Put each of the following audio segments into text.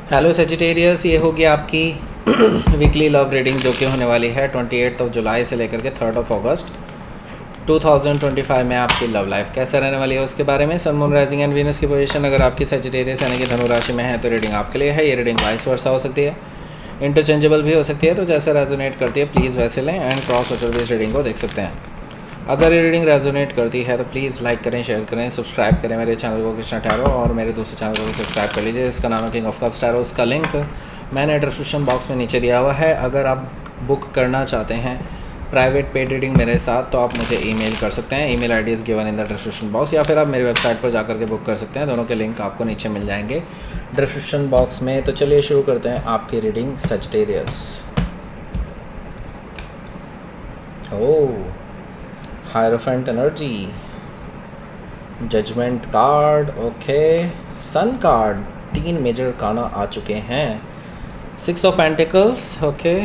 Hello Sagittarius, ये होगी आपकी वीकली लव रीडिंग जो कि होने वाली है 28 जुलाई से लेकर के 3 अगस्त 2025 में। आपकी लव लाइफ कैसे रहने वाली है उसके बारे में। Sun moon rising and Venus की पोजीशन अगर आपकी सेजिटेरियस यानी कि धनु राशि में है तो रीडिंग आपके लिए है। ये रीडिंग वाइस वर्सा हो सकती है, इंटरचेंजेबल भी हो सकती है, तो जैसे रेजोनेट करती है प्लीज़ वैसे लें एंड क्रॉस वाचर भी इस रीडिंग को देख सकते हैं। अगर ये रीडिंग रेजोनेट करती है तो प्लीज़ लाइक करें, शेयर करें, सब्सक्राइब करें मेरे चैनल को कृष्णा टैरो, और मेरे दूसरे चैनल को भी सब्सक्राइब कर लीजिए। इसका नाम है किंग ऑफ कप्स टैरो। उसका लिंक मैंने डिस्क्रिप्शन बॉक्स में नीचे दिया हुआ है। अगर आप बुक करना चाहते हैं प्राइवेट पेड रीडिंग मेरे साथ तो आप मुझे ईमेल कर सकते हैं। Email ID is given in the description box, या फिर आप मेरी वेबसाइट पर जाकर के बुक कर सकते हैं। दोनों के लिंक आपको नीचे मिल जाएंगे डिस्क्रिप्शन बॉक्स में। तो चलिए शुरू करते हैं आपकी reading Sagittarius. Oh, hierophant energy, judgement card, okay, sun card, 3 major arcana आ चुके हैं। 6 of pentacles, okay,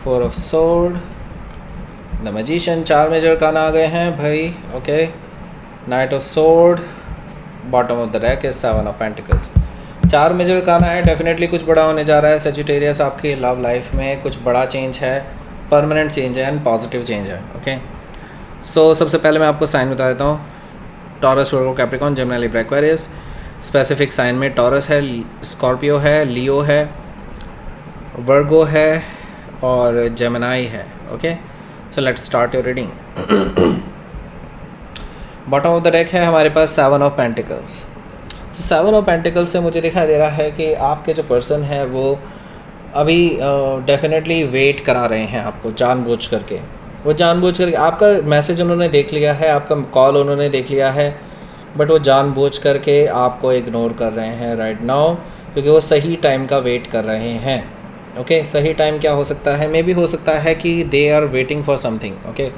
4 of sword, the magician, 4 major arcana आ गए हैं भाई, okay, knight of sword, bottom of the deck is 7 of pentacles. 4 major arcana है। Definitely कुछ बड़ा होने जा रहा है सेजिटेरियस आपकी लव लाइफ में। कुछ बड़ा चेंज है, परमानेंट चेंज है एंड पॉजिटिव चेंज है। ओके, सो सबसे पहले मैं आपको साइन बता देता हूँ। Taurus, Virgo, Capricorn, Gemini, Libra, Aquarius. Specific sign में टॉरस है, स्कॉर्पियो है, लियो है, वर्गो है और जेमिनी है। Okay, so let's start your reading. Bottom of the deck है हमारे पास 7 ऑफ पेंटिकल्स। 7 ऑफ पेंटिकल्स से मुझे दिखाई दे रहा है कि आपके जो पर्सन है वो अभी डेफिनेटली वेट करा रहे हैं आपको जानबूझ करके। वो जानबूझ करके आपका मैसेज उन्होंने देख लिया है, आपका कॉल उन्होंने देख लिया है, बट वो जानबूझ करके आपको इग्नोर कर रहे हैं राइट नाउ, क्योंकि वो सही टाइम का वेट कर रहे हैं। ओके, सही टाइम क्या हो सकता है? मे भी हो सकता है कि they are waiting for something. Okay,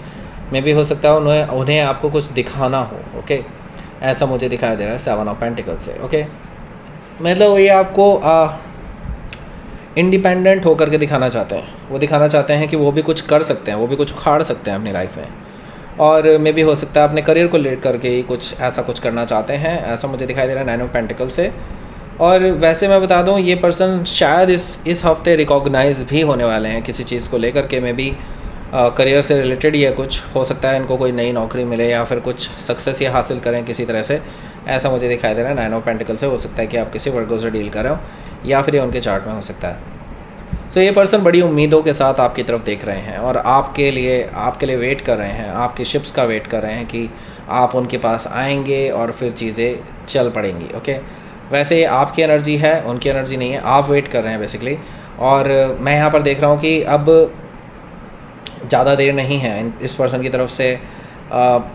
maybe हो सकता है उन्हें आपको कुछ दिखाना हो। ओके, ऐसा मुझे दिखाई दे रहा है 7 ऑफ पेंटिकल्स से। ओके, मतलब ये आपको इंडिपेंडेंट होकर के दिखाना चाहते हैं। वो दिखाना चाहते हैं कि वो भी कुछ कर सकते हैं, वो भी कुछ उखाड़ सकते हैं अपनी लाइफ में। और मे भी हो सकता है अपने करियर को लेकर करके ही कुछ करना चाहते हैं, ऐसा मुझे दिखाई दे रहा है 9 ऑफ पेंटिकल से। और वैसे मैं बता दूं, ये पर्सन शायद इस हफ्ते रिकॉग्नाइज भी होने वाले हैं किसी चीज़ को लेकर के। मे बी करियर से रिलेटेड ही है, कुछ हो सकता है इनको कोई नई नौकरी मिले या फिर कुछ सक्सेस ये हासिल करें किसी तरह से, ऐसा मुझे दिखाई दे रहा है 9 ऑफ पेंटिकल से। हो सकता है कि आप किसी वर्गो से डील कर रहे हो या फिर ये उनके चार्ट में हो सकता है। सो ये पर्सन बड़ी उम्मीदों के साथ आपकी तरफ देख रहे हैं और आपके लिए वेट कर रहे हैं, आपकी शिप्स का वेट कर रहे हैं कि आप उनके पास आएंगे और फिर चीज़ें चल पड़ेंगी। ओके, वैसे ये आपकी एनर्जी है, उनकी एनर्जी नहीं है, आप वेट कर रहे हैं बेसिकली। और मैं यहाँ पर देख रहा हूँ कि अब ज़्यादा देर नहीं है इस पर्सन की तरफ से।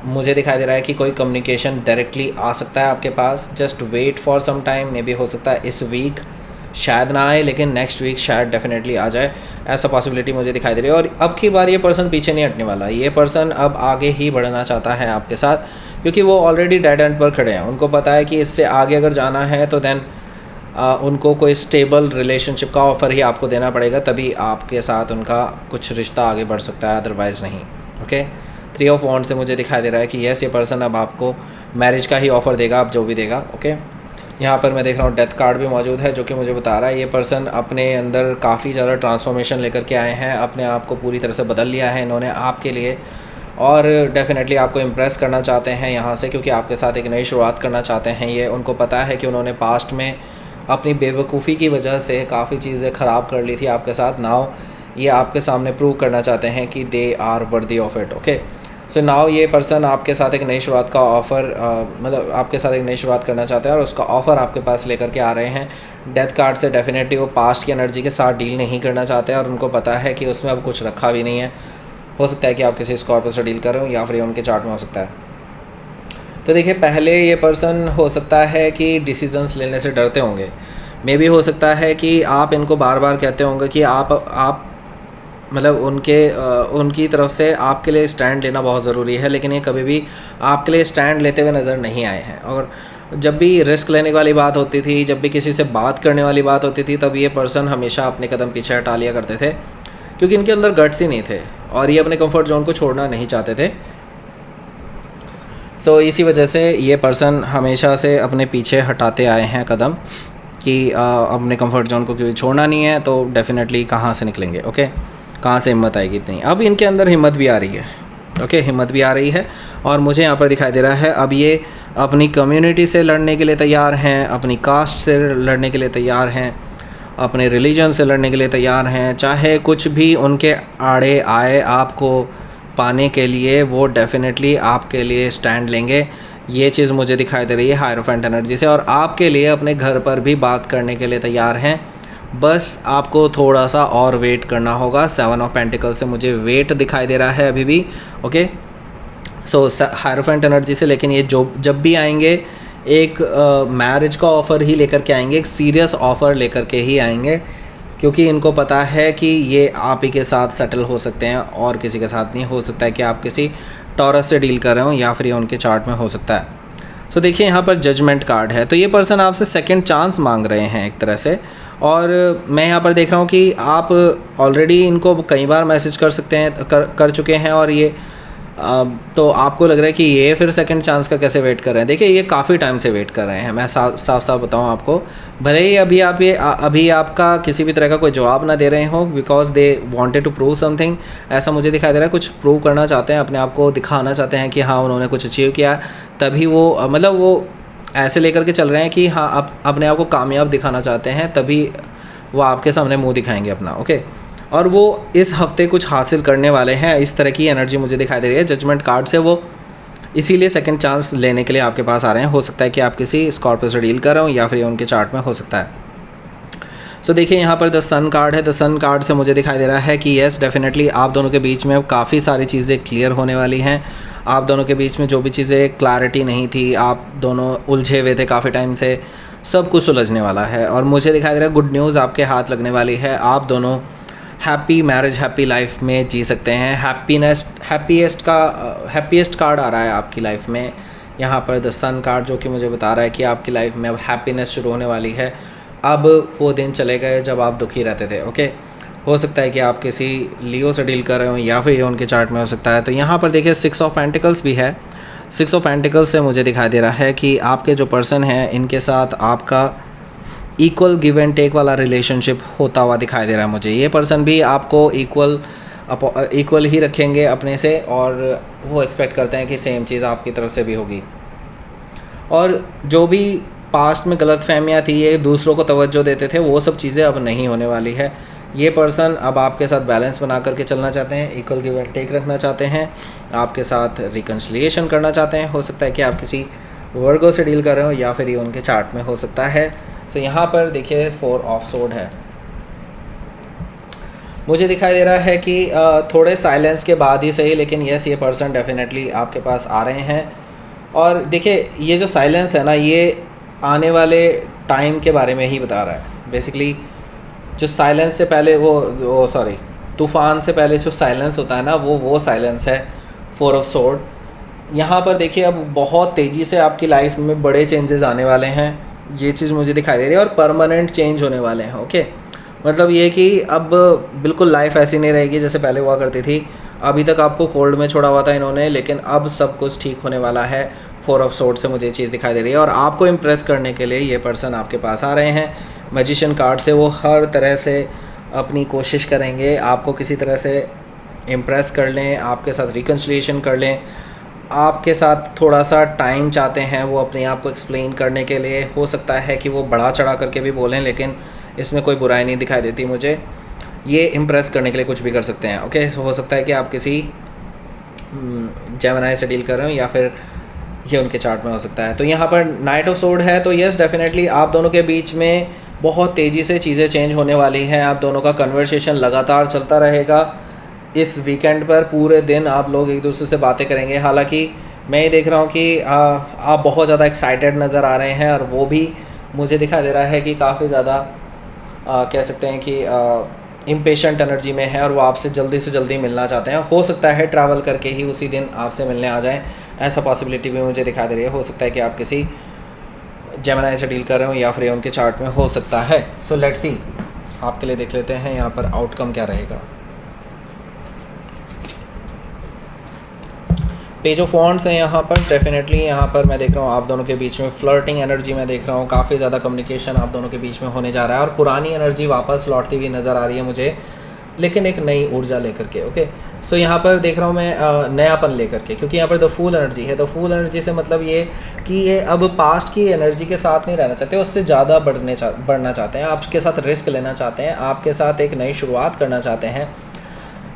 मुझे दिखाई दे रहा है कि कोई कम्युनिकेशन डायरेक्टली आ सकता है आपके पास। Just wait for some time, maybe हो सकता है इस वीक शायद ना आए, लेकिन नेक्स्ट वीक शायद डेफिनेटली आ जाए, ऐसा पॉसिबिलिटी मुझे दिखाई दे रही है। और अब की बार ये पर्सन पीछे नहीं हटने वाला। ये पर्सन अब आगे ही बढ़ना चाहता है आपके साथ, क्योंकि वो ऑलरेडी डेड एंड पर खड़े हैं। उनको पता है कि इससे आगे अगर जाना है तो देन उनको कोई स्टेबल रिलेशनशिप का ऑफ़र ही आपको देना पड़ेगा, तभी आपके साथ उनका कुछ रिश्ता आगे बढ़ सकता है, अदरवाइज़ नहीं। ओके, 3 ऑफ वॉन्ड से मुझे दिखाई दे रहा है कि यस, ये पर्सन अब आपको मैरिज का ही ऑफ़र देगा, अब जो भी देगा। ओके, यहाँ पर मैं देख रहा हूँ डेथ कार्ड भी मौजूद है, जो कि मुझे बता रहा है ये पर्सन अपने अंदर काफ़ी ज़्यादा ट्रांसफॉर्मेशन लेकर के आए हैं, अपने आप को पूरी तरह से बदल लिया है इन्होंने आपके लिए, और डेफिनेटली आपको इम्प्रेस करना चाहते हैं यहाँ से, क्योंकि आपके साथ एक नई शुरुआत करना चाहते हैं। ये उनको पता है कि उन्होंने पास्ट में अपनी बेवकूफ़ी की वजह से काफ़ी चीज़ें ख़राब कर ली थी आपके साथ। नाउ ये आपके सामने प्रूव करना चाहते हैं कि they are worthy of it. Okay, so now ये पर्सन आपके साथ एक नई शुरुआत का ऑफ़र मतलब आपके साथ एक नई शुरुआत करना चाहते हैं और उसका ऑफ़र आपके पास लेकर के आ रहे हैं। डेथ कार्ड से डेफिनेटली वो पास्ट की एनर्जी के साथ डील नहीं करना चाहते और उनको पता है कि उसमें अब कुछ रखा भी नहीं है। हो सकता है कि आप किसी स्कॉर्पियो से डील कर रहे हो या फिर उनके चार्ट में हो सकता है। तो देखिए, पहले ये पर्सन हो सकता है कि डिसीजंस लेने से डरते होंगे। मे भी हो सकता है कि आप इनको बार बार कहते होंगे कि आप मतलब उनकी तरफ से आपके लिए स्टैंड लेना बहुत ज़रूरी है, लेकिन ये कभी भी आपके लिए स्टैंड लेते हुए नज़र नहीं आए हैं। और जब भी रिस्क लेने वाली बात होती थी, जब भी किसी से बात करने वाली बात होती थी, तब ये पर्सन हमेशा अपने कदम पीछे हटा लिया करते थे, क्योंकि इनके अंदर गट्स ही नहीं थे और ये अपने कंफर्ट जोन को छोड़ना नहीं चाहते थे। सो इसी वजह से ये पर्सन हमेशा से अपने पीछे हटाते आए हैं कदम कि अपने कंफर्ट जोन को क्योंकि छोड़ना नहीं है, तो डेफिनेटली कहाँ से निकलेंगे, ओके, कहाँ से हिम्मत आएगी इतनी। अब इनके अंदर हिम्मत भी आ रही है, ओके, हिम्मत भी आ रही है। और मुझे यहाँ पर दिखाई दे रहा है अब ये अपनी कम्युनिटी से लड़ने के लिए तैयार हैं, अपनी कास्ट से लड़ने के लिए तैयार हैं, अपने रिलीजन से लड़ने के लिए तैयार हैं। चाहे कुछ भी उनके आड़े आए आपको पाने के लिए, वो डेफिनेटली आपके लिए स्टैंड लेंगे। ये चीज़ मुझे दिखाई दे रही है हायरोफेंट एनर्जी से। और आपके लिए अपने घर पर भी बात करने के लिए तैयार हैं, बस आपको थोड़ा सा और वेट करना होगा। 7 ऑफ पेंटिकल से मुझे वेट दिखाई दे रहा है अभी भी, ओके। सो हायरोफेंट एनर्जी से, लेकिन ये जो जब भी आएंगे एक मैरिज का ऑफ़र ही लेकर के आएंगे, एक सीरियस ऑफ़र लेकर के ही आएंगे, क्योंकि इनको पता है कि ये आप ही के साथ सेटल हो सकते हैं और किसी के साथ नहीं। हो सकता है कि आप किसी टॉरस से डील कर रहे हो या फिर ये उनके चार्ट में हो सकता है। सो देखिए यहाँ पर जजमेंट कार्ड है, तो ये पर्सन आपसे सेकंड चांस मांग रहे हैं एक तरह से। और मैं यहाँ पर देख रहा हूँ कि आप ऑलरेडी इनको कई बार मैसेज कर सकते हैं, कर चुके हैं, और ये तो आपको लग रहा है कि ये फिर सेकंड चांस का कैसे वेट कर रहे हैं। देखिए ये काफ़ी टाइम से वेट कर रहे हैं, मैं साफ बताऊं आपको। भले ही अभी आपका किसी भी तरह का कोई जवाब ना दे रहे हो, because they wanted to prove something, ऐसा मुझे दिखाई दे रहा है। कुछ प्रूव करना चाहते हैं, अपने आप को दिखाना चाहते हैं कि हाँ उन्होंने कुछ अचीव किया, तभी वो मतलब वो ऐसे लेकर के चल रहे हैं कि हाँ आप अपने आप को कामयाब दिखाना चाहते हैं, तभी वो आपके सामने मुँह दिखाएंगे अपना, ओके। और वो इस हफ्ते कुछ हासिल करने वाले हैं, इस तरह की एनर्जी मुझे दिखाई दे रही है जजमेंट कार्ड से। वो इसीलिए सेकंड चांस लेने के लिए आपके पास आ रहे हैं। हो सकता है कि आप किसी स्कॉर्पियो से डील कर रहे हो या फिर उनके चार्ट में हो सकता है। सो देखिए यहाँ पर द सन कार्ड है। द सन कार्ड से मुझे दिखाई दे रहा है कि येस डेफिनेटली आप दोनों के बीच में काफ़ी सारी चीज़ें क्लियर होने वाली हैं। आप दोनों के बीच में जो भी चीज़ें क्लैरिटी नहीं थी, आप दोनों उलझे हुए थे काफ़ी टाइम से, सब कुछ सुलझने वाला है। और मुझे दिखाई दे रहा है गुड न्यूज़ आपके हाथ लगने वाली है। आप दोनों हैप्पी मैरिज, हैप्पी लाइफ में जी सकते हैं। हैप्पीएस्ट कार्ड आ रहा है आपकी लाइफ में यहाँ पर द सन कार्ड, जो कि मुझे बता रहा है कि आपकी लाइफ में अब हैप्पीनेस शुरू होने वाली है। अब वो दिन चले गए जब आप दुखी रहते थे, ओके। हो सकता है कि आप किसी लियो से डील कर रहे हो या फिर ये उनके चार्ट में हो सकता है। तो यहाँ पर देखिए 6 ऑफ पेंटिकल्स भी है। 6 ऑफ पेंटिकल्स से मुझे दिखाई दे रहा है कि आपके जो पर्सन हैं इनके साथ आपका इक्वल गिव एंड टेक वाला रिलेशनशिप होता हुआ दिखाई दे रहा है मुझे। ये पर्सन भी आपको इक्वल ही रखेंगे अपने से, और वो एक्सपेक्ट करते हैं कि सेम चीज़ आपकी तरफ से भी होगी। और जो भी पास्ट में गलतफहमियां थी, ये दूसरों को तवज्जो देते थे, वो सब चीज़ें अब नहीं होने वाली है। ये पर्सन अब आपके साथ बैलेंस बना करके चलना चाहते हैं, इक्वल गिव एंड टेक रखना चाहते हैं, आपके साथ रिकन्सिलिएशन करना चाहते हैं। हो सकता है कि आप किसी वर्गो से डील कर रहे हो या फिर ये उनके चार्ट में हो सकता है। तो यहाँ पर देखिए 4 ऑफ सोर्ड है। मुझे दिखाई दे रहा है कि थोड़े साइलेंस के बाद ही सही, लेकिन यस ये पर्सन डेफिनेटली आपके पास आ रहे हैं। और देखिए ये जो साइलेंस है ना, ये आने वाले टाइम के बारे में ही बता रहा है। बेसिकली जो साइलेंस से पहले तूफ़ान से पहले जो साइलेंस होता है ना, वो साइलेंस है 4 ऑफ सोर्ड। यहाँ पर देखिए अब बहुत तेज़ी से आपकी लाइफ में बड़े चेंजेस आने वाले हैं, ये चीज़ मुझे दिखाई दे रही है। और परमानेंट चेंज होने वाले हैं, ओके। मतलब ये कि अब बिल्कुल लाइफ ऐसी नहीं रहेगी जैसे पहले हुआ करती थी। अभी तक आपको कोल्ड में छोड़ा हुआ था इन्होंने, लेकिन अब सब कुछ ठीक होने वाला है। 4 ऑफ सोर्ड से मुझे ये चीज़ दिखाई दे रही है। और आपको इम्प्रेस करने के लिए ये पर्सन आपके पास आ रहे हैं। मैजिशियन कार्ड से वो हर तरह से अपनी कोशिश करेंगे आपको किसी तरह से इम्प्रेस कर लें, आपके साथ रिकन्सिलिएशन कर लें, आपके साथ थोड़ा सा टाइम चाहते हैं वो अपने आप को एक्सप्लेन करने के लिए। हो सकता है कि वो बढ़ा चढ़ा करके भी बोलें, लेकिन इसमें कोई बुराई नहीं दिखाई देती मुझे। ये इम्प्रेस करने के लिए कुछ भी कर सकते हैं, ओके। हो सकता है कि आप किसी जेमिनी से डील कर रहे हो या फिर ये उनके चार्ट में हो सकता है। तो यहाँ पर नाइट ऑफ सोर्ड है। तो यस डेफिनेटली आप दोनों के बीच में बहुत तेज़ी से चीज़ें चेंज होने वाली हैं। आप दोनों का कन्वर्सेशन लगातार चलता रहेगा। इस वीकेंड पर पूरे दिन आप लोग एक दूसरे से बातें करेंगे। हालांकि मैं ये देख रहा हूँ कि आप बहुत ज़्यादा एक्साइटेड नज़र आ रहे हैं, और वो भी मुझे दिखाई दे रहा है कि काफ़ी ज़्यादा कह सकते हैं कि इम्पेशेंट एनर्जी में है, और वो आपसे जल्दी से जल्दी मिलना चाहते हैं। हो सकता है ट्रैवल करके ही उसी दिन आपसे मिलने आ जाएं, ऐसा पॉसिबिलिटी भी मुझे दिखाई दे रही है। हो सकता है कि आप किसी जेमिनी से डील कर रहे हो या फिर उनके चार्ट में हो सकता है। सो लेट्स सी, आपके लिए देख लेते हैं यहाँ पर आउटकम क्या रहेगा। पेज ऑफ वॉन्ड्स है यहाँ पर, डेफिनेटली यहाँ पर मैं देख रहा हूँ आप दोनों के बीच में फ्लर्टिंग एनर्जी मैं देख रहा हूँ, काफ़ी ज़्यादा कम्युनिकेशन आप दोनों के बीच में होने जा रहा है और पुरानी एनर्जी वापस लौटती हुई नज़र आ रही है मुझे, लेकिन एक नई ऊर्जा लेकर के। ओके, सो यहाँ पर देख रहा हूँ मैं नयापन लेकर के, क्योंकि यहाँ पर द फूल एनर्जी है। द फूल एनर्जी से मतलब ये कि ये अब पास्ट की एनर्जी के साथ नहीं रहना चाहते, उससे ज़्यादा बढ़ना चाहते हैं, आपके साथ रिस्क लेना चाहते हैं, आपके साथ एक नई शुरुआत करना चाहते हैं,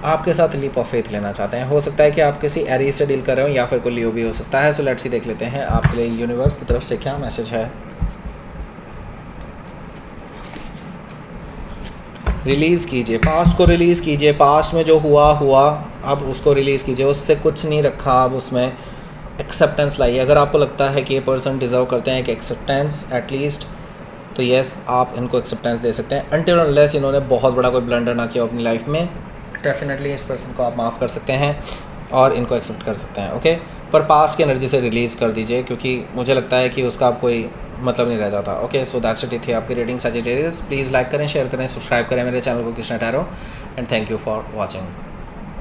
आपके साथ लीप ऑफ फेथ लेना चाहते हैं। हो सकता है कि आप किसी एरीज से डील कर रहे हो या फिर कोई लियो भी हो सकता है। सो लेट्स सी, देख लेते हैं आपके लिए यूनिवर्स की तरफ से क्या मैसेज है। रिलीज़ कीजिए, पास्ट को रिलीज़ कीजिए, पास्ट में जो हुआ अब उसको रिलीज़ कीजिए, उससे कुछ नहीं रखा, अब उसमें एक्सेप्टेंस लाइए। अगर आपको लगता है कि ये पर्सन डिज़र्व करते हैं कि एक्सेप्टेंस एटलीस्ट, तो येस आप इनको एक्सेप्टेंस दे सकते हैं। अनटिल अनलेस इन्होंने बहुत बड़ा कोई ब्लंडर ना किया अपनी लाइफ में, डेफिनेटली इस पर्सन को आप माफ़ कर सकते हैं और इनको एक्सेप्ट कर सकते हैं। ओके, पर पास्ट की एनर्जी से रिलीज़ कर दीजिए, क्योंकि मुझे लगता है कि उसका अब कोई मतलब नहीं रह जाता। ओके, सो दैट्स इट थी आपकी रीडिंग सजिटेरियस। प्लीज़ लाइक करें, शेयर करें, सब्सक्राइब करें मेरे चैनल को Krishna tarot, and thank you for watching.